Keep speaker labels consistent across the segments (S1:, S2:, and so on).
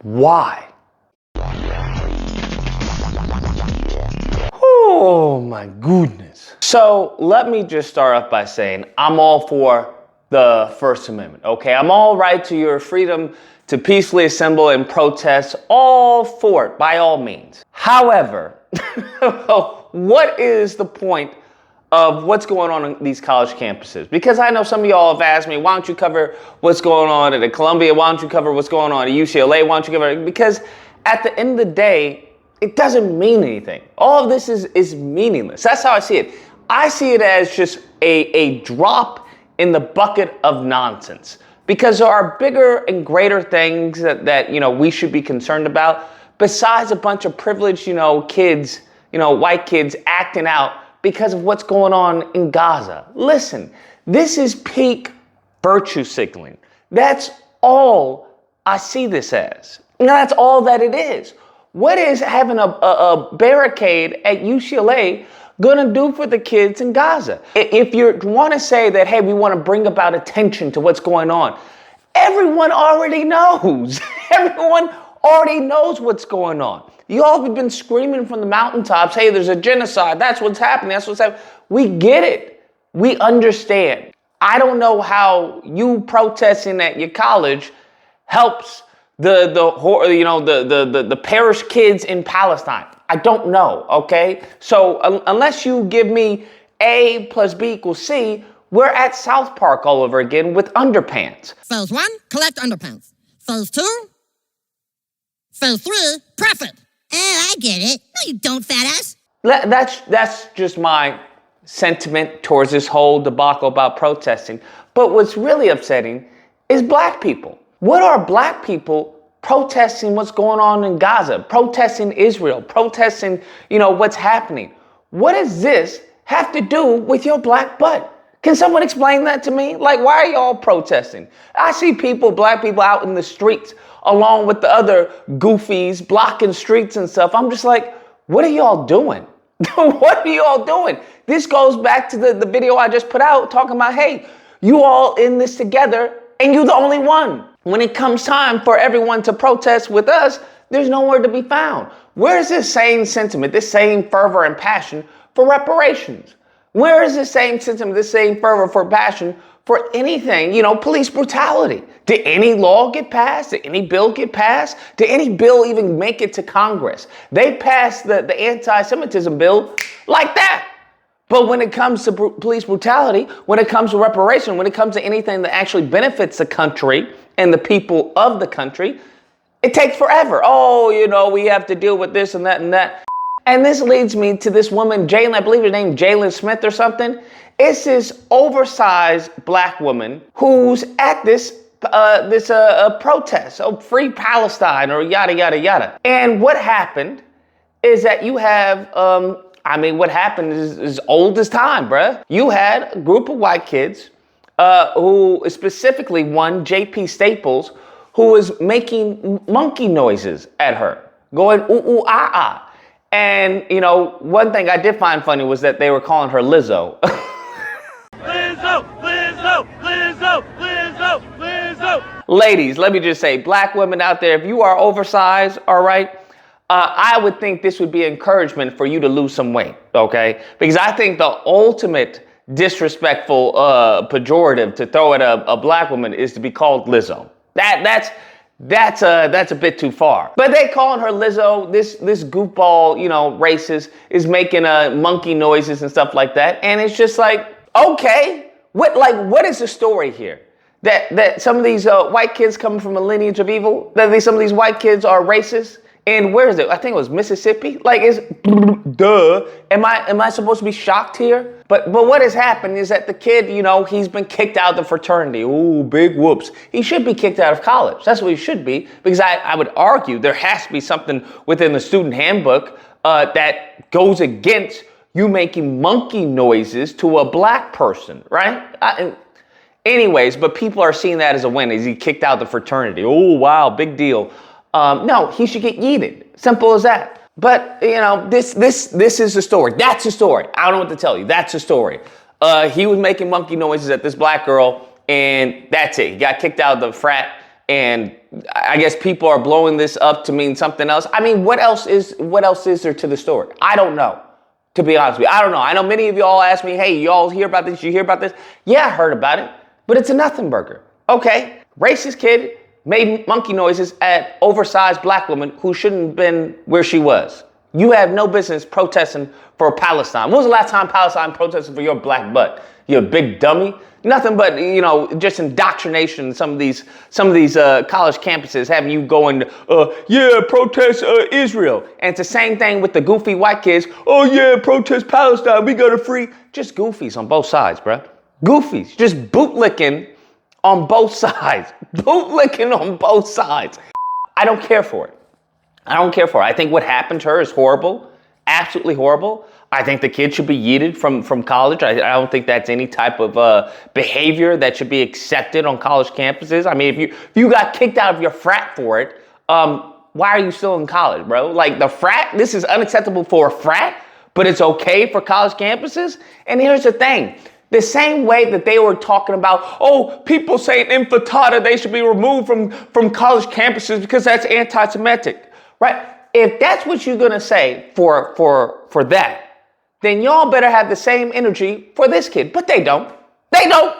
S1: Why? Oh my goodness. So let me just start off by saying I'm all for the First Amendment, okay? I'm all right to your freedom to peacefully assemble and protest, all for it, by all means. However, what is the point of what's going on in these college campuses? Because I know some of y'all have asked me, why don't you cover what's going on at Columbia? Why don't you cover what's going on at UCLA? Why don't you cover it? Because at the end of the day, it doesn't mean anything. All of this is meaningless. That's how I see it. I see it as just a drop in the bucket of nonsense. Because there are bigger and greater things that we should be concerned about, besides a bunch of privileged, kids, white kids acting out because of what's going on in Gaza. Listen, this is peak virtue signaling. That's all I see this as. And that's all that it is. What is having a barricade at UCLA gonna do for the kids in Gaza? If you want to say that, hey, we want to bring about attention to what's going on, everyone already knows. Everyone already knows what's going on. You all have been screaming from the mountaintops, hey, there's a genocide. That's what's happening. That's what's happening. We get it. We understand. I don't know how you protesting at your college helps the parish kids in Palestine. I don't know, okay? So unless you give me A plus B equals C, we're at South Park all over again with underpants.
S2: Phase 1, collect underpants. Phase 2, Phase 3, profit. Oh, I get it. No, you don't, fat ass.
S1: That's just my sentiment towards this whole debacle about protesting. But what's really upsetting is black people. What are black people protesting what's going on in Gaza, protesting Israel, protesting, what's happening? What does this have to do with your black butt? Can someone explain that to me? Like, why are y'all protesting? I see black people out in the streets along with the other goofies blocking streets and stuff. I'm just like, what are y'all doing? What are y'all doing? This goes back to the video I just put out talking about, hey, you all in this together and you the only one. When it comes time for everyone to protest with us, there's nowhere to be found. Where's this same sentiment, this same fervor and passion for reparations? Where is this same sentiment, this same fervor for passion for anything, police brutality? Did any law get passed? Did any bill get passed? Did any bill even make it to Congress? They passed the anti-Semitism bill like that. But when it comes to police brutality, when it comes to reparation, when it comes to anything that actually benefits the country and the people of the country, it takes forever. Oh, we have to deal with this and that and that. And this leads me to this woman, Jalen, I believe her name, Jalen Smith or something. It's this oversized black woman who's at this protest, so free Palestine or yada, yada, yada. And what happened is that you have, what happened is old as time, bruh. You had a group of white kids who specifically one, J.P. Staples, who was making monkey noises at her, going ooh, ooh, ah, ah. And, one thing I did find funny was that they were calling her Lizzo.
S3: Lizzo, Lizzo, Lizzo, Lizzo, Lizzo.
S1: Ladies, let me just say, black women out there, if you are oversized, all right, I would think this would be encouragement for you to lose some weight, okay? Because I think the ultimate disrespectful pejorative to throw at a black woman is to be called Lizzo. That's a bit too far. But they calling her Lizzo, this goofball, racist, is making monkey noises and stuff like that. And it's just like, okay, what is the story here? That some of these white kids coming from a lineage of evil, some of these white kids are racist? And where is it? I think it was Mississippi. Like, it's duh. Am I supposed to be shocked here? But what has happened is that the kid, he's been kicked out of the fraternity. Ooh, big whoops. He should be kicked out of college. That's what he should be. Because I would argue there has to be something within the student handbook that goes against you making monkey noises to a black person, right? Anyways, but people are seeing that as a win. Is he kicked out of the fraternity? Oh, wow, big deal. No, he should get yeeted. Simple as that. But, this is the story. That's the story. I don't know what to tell you. That's the story. He was making monkey noises at this black girl, and that's it. He got kicked out of the frat, and I guess people are blowing this up to mean something else. I mean, what else is there to the story? I don't know. To be honest with you, I don't know. I know many of y'all ask me, hey, y'all hear about this? You hear about this? Yeah, I heard about it, but it's a nothing burger. Okay, racist kid made monkey noises at oversized black woman who shouldn't have been where she was. You have no business protesting for Palestine. When was the last time Palestine protested for your black butt? You a big dummy? Nothing but, just indoctrination. Some of these college campuses having you going, protest Israel. And it's the same thing with the goofy white kids. Oh yeah, protest Palestine. We got to free. Just goofies on both sides, bruh. Goofies. Just bootlicking on both sides. Bootlicking on both sides. I don't care for it. I think what happened to her is horrible. Absolutely horrible. I think the kid should be yeeted from college. I don't think that's any type of behavior that should be accepted on college campuses. I mean, if you got kicked out of your frat for it, why are you still in college, bro? Like the frat, this is unacceptable for a frat, but it's okay for college campuses. And here's the thing. The same way that they were talking about, people saying infiltrata, they should be removed from college campuses because that's anti-Semitic, right? If that's what you're going to say for that, then y'all better have the same energy for this kid. But they don't. They don't.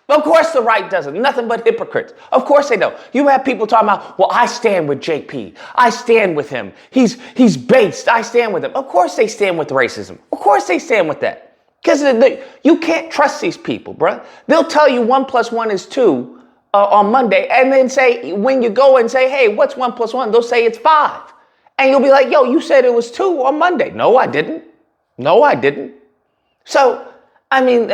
S1: Of course the right doesn't. Nothing but hypocrites. Of course they don't. You have people talking about, well, I stand with JP. I stand with him. He's based. I stand with him. Of course they stand with racism. Of course they stand with that. Because you can't trust these people, bruh. They'll tell you 1 + 1 is 2 on Monday, and then say, when you go and say, hey, what's 1 + 1? They'll say it's 5. And you'll be like, yo, you said it was 2 on Monday. No, I didn't. So, I mean,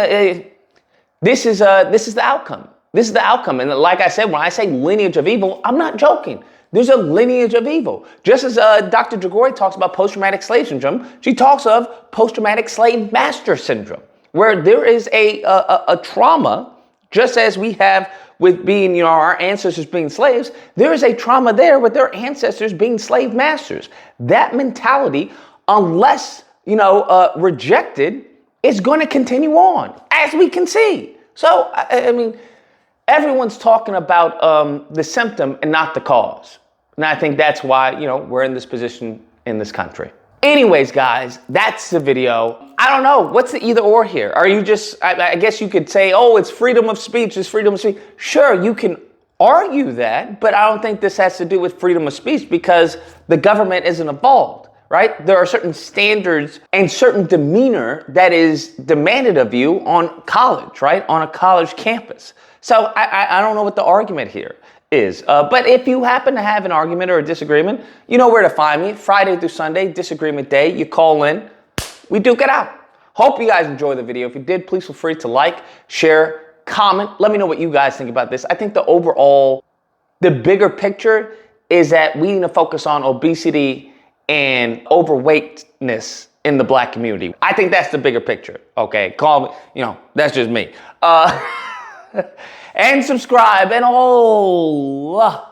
S1: this is the outcome. This is the outcome. And like I said, when I say lineage of evil, I'm not joking. There's a lineage of evil. Just as Dr. Dragori talks about post-traumatic slave syndrome, she talks of post-traumatic slave master syndrome, where there is a trauma, just as we have with being, our ancestors being slaves, there is a trauma there with their ancestors being slave masters. That mentality, unless, rejected, is going to continue on, as we can see. So, I mean, everyone's talking about the symptom and not the cause. And I think that's why, we're in this position in this country. Anyways, guys, that's the video. I don't know. What's the either or here? Are you just, I guess you could say, it's freedom of speech. It's freedom of speech. Sure, you can argue that, but I don't think this has to do with freedom of speech because the government isn't involved, right? There are certain standards and certain demeanor that is demanded of you on college, right? On a college campus. So I don't know what the argument here is. But if you happen to have an argument or a disagreement, you know where to find me. Friday through Sunday, disagreement day. You call in. We duke it out. Hope you guys enjoyed the video. If you did, please feel free to like, share, comment. Let me know what you guys think about this. I think the bigger picture is that we need to focus on obesity and overweightness in the black community. I think that's the bigger picture. Okay, call me, that's just me. And subscribe and all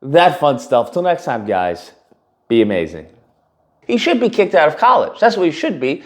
S1: that fun stuff. Till next time, guys, be amazing. He should be kicked out of college. That's what he should be.